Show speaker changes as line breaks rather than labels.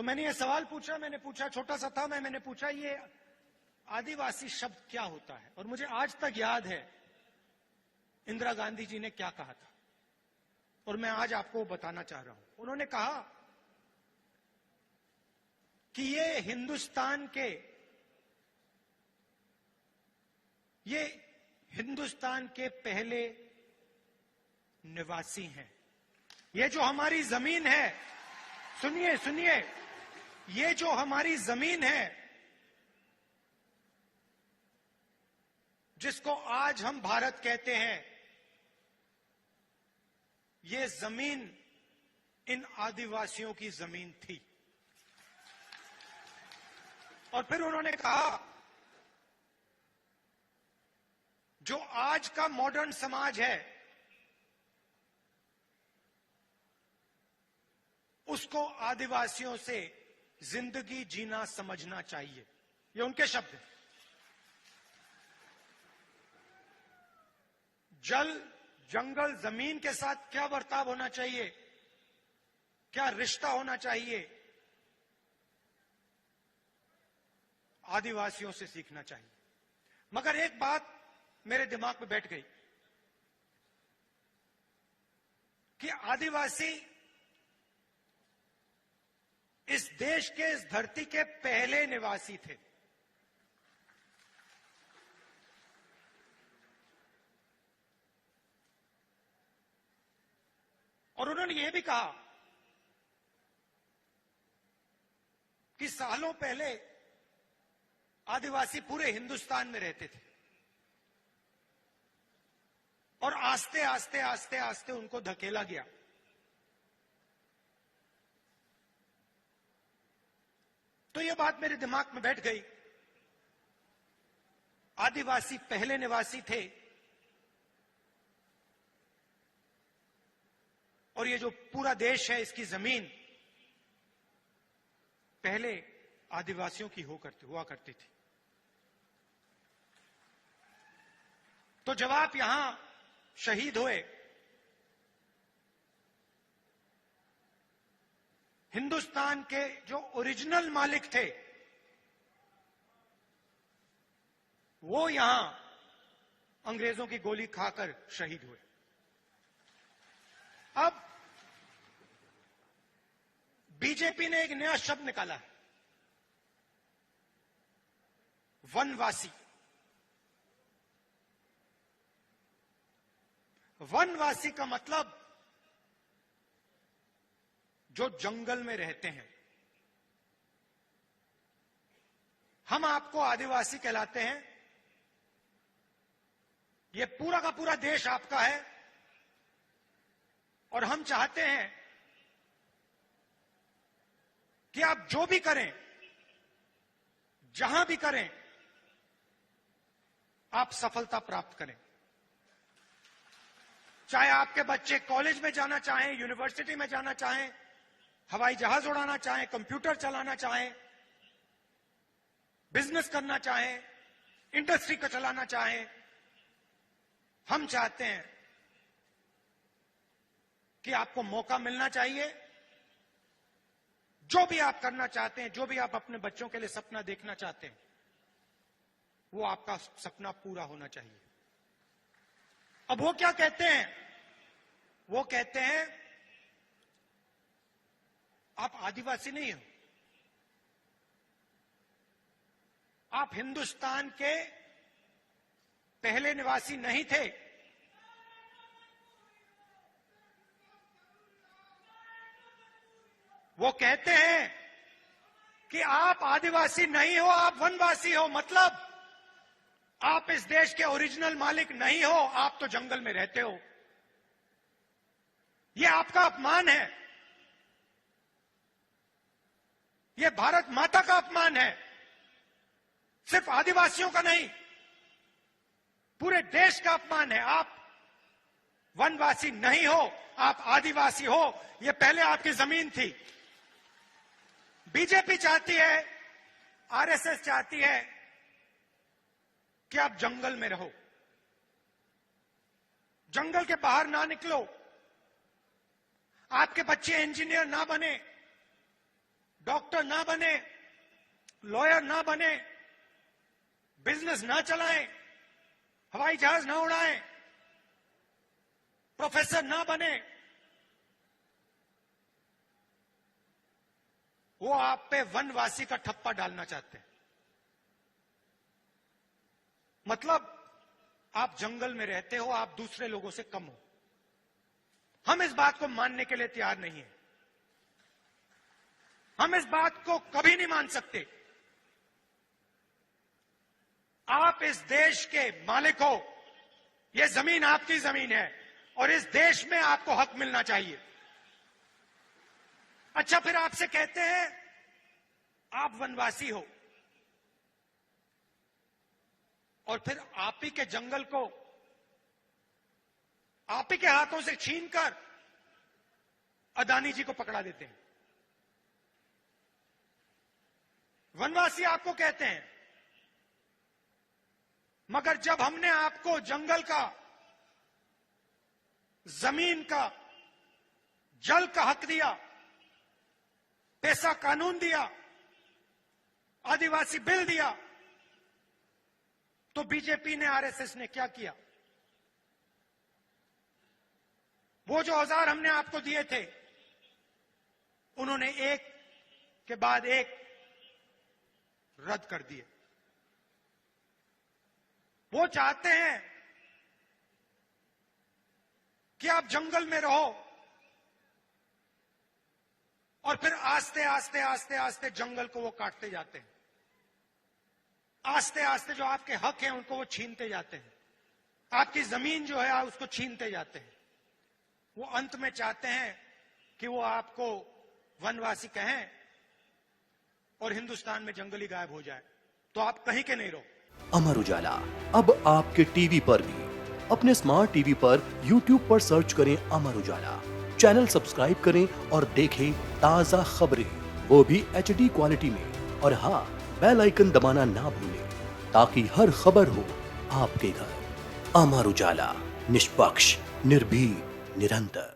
मैंने ये सवाल पूछा, मैंने पूछा, छोटा सा था, मैंने पूछा ये आदिवासी शब्द क्या होता है। और मुझे आज तक याद है इंदिरा गांधी जी ने क्या कहा था, और मैं आज आपको बताना चाह रहा हूं। उन्होंने कहा कि ये हिंदुस्तान के पहले निवासी हैं। ये जो हमारी जमीन है, सुनिए सुनिए, ये जो हमारी जमीन है जिसको आज हम भारत कहते हैं, ये जमीन इन आदिवासियों की जमीन थी। और फिर उन्होंने कहा जो आज का मॉडर्न समाज है उसको आदिवासियों से जिंदगी जीना समझना चाहिए। ये उनके शब्द हैं। जल, जंगल, जमीन के साथ क्या बर्ताव होना चाहिए, क्या रिश्ता होना चाहिए, आदिवासियों से सीखना चाहिए। मगर एक बात मेरे दिमाग में बैठ गई कि आदिवासी इस देश के, इस धरती के पहले निवासी थे। और उन्होंने यह भी कहा कि सालों पहले आदिवासी पूरे हिंदुस्तान में रहते थे और आस्ते आस्ते आस्ते आस्ते उनको धकेला गया। तो यह बात मेरे दिमाग में बैठ गई, आदिवासी पहले निवासी थे और ये जो पूरा देश है, इसकी जमीन पहले आदिवासियों की हुआ करती थी। तो जब आप यहां शहीद हुए, हिंदुस्तान के जो ओरिजिनल मालिक थे वो यहां अंग्रेजों की गोली खाकर शहीद हुए। अब बीजेपी ने एक नया शब्द निकाला है, वनवासी। वनवासी का मतलब जो जंगल में रहते हैं। हम आपको आदिवासी कहलाते हैं, ये पूरा का पूरा देश आपका है और हम चाहते हैं कि आप जो भी करें, जहां भी करें, आप सफलता प्राप्त करें। चाहे आपके बच्चे कॉलेज में जाना चाहें, यूनिवर्सिटी में जाना चाहें, हवाई जहाज उड़ाना चाहें, कंप्यूटर चलाना चाहें, बिजनेस करना चाहें, इंडस्ट्री को चलाना चाहें, हम चाहते हैं कि आपको मौका मिलना चाहिए। जो भी आप करना चाहते हैं, जो भी आप अपने बच्चों के लिए सपना देखना चाहते हैं, वो आपका सपना पूरा होना चाहिए। अब वो क्या कहते हैं? वो कहते हैं आप आदिवासी नहीं हो, आप हिंदुस्तान के पहले निवासी नहीं थे। वो कहते हैं कि आप आदिवासी नहीं हो, आप वनवासी हो। मतलब आप इस देश के ओरिजिनल मालिक नहीं हो, आप तो जंगल में रहते हो। यह आपका अपमान है, यह भारत माता का अपमान है। सिर्फ आदिवासियों का नहीं, पूरे देश का अपमान है। आप वनवासी नहीं हो, आप आदिवासी हो। यह पहले आपकी जमीन थी। बीजेपी चाहती है, आरएसएस चाहती है कि आप जंगल में रहो, जंगल के बाहर ना निकलो, आपके बच्चे इंजीनियर ना बने, डॉक्टर ना बने, लॉयर ना बने, बिजनेस ना चलाएं, हवाई जहाज ना उड़ाएं, प्रोफेसर ना बने, वो आप पे वनवासी का ठप्पा डालना चाहते हैं। मतलब आप जंगल में रहते हो, आप दूसरे लोगों से कम हो। हम इस बात को मानने के लिए तैयार नहीं है। हम इस बात को कभी नहीं मान सकते। आप इस देश के मालिक हो, यह जमीन आपकी जमीन है और इस देश में आपको हक मिलना चाहिए। अच्छा, फिर आपसे कहते हैं आप वनवासी हो और फिर आप ही के जंगल को आप ही के हाथों से छीनकर अदानी जी को पकड़ा देते हैं। वनवासी आपको कहते हैं, मगर जब हमने आपको जंगल का, जमीन का, जल का हक दिया, पैसा कानून दिया, आदिवासी बिल दिया, तो बीजेपी ने, आरएसएस ने क्या किया? वो जो औजार हमने आपको दिए थे, उन्होंने एक के बाद एक रद्द कर दिए। वो चाहते हैं कि आप जंगल में रहो और फिर आस्ते आस्ते आस्ते आस्ते जंगल को वो काटते जाते हैं। आस्ते आस्ते जो आपके हक हैं उनको वो छीनते जाते हैं। आपकी जमीन जो है उसको छीनते जाते हैं। वो अंत में चाहते हैं कि वो आपको वनवासी कहें और हिंदुस्तान में जंगली गायब हो जाए, तो आप कहीं के नहीं रहो।
अमर उजाला अब आपके टीवी पर भी। अपने स्मार्ट टीवी पर YouTube पर सर्च करें अमर उजाला, चैनल सब्सक्राइब करें और देखें ताजा खबरें, वो भी HD क्वालिटी में। और हाँ, बेल आइकन दबाना ना भूलें ताकि हर खबर हो आपके घर। अमर उजाला, निष्पक्ष, निर्भीक, निरंतर।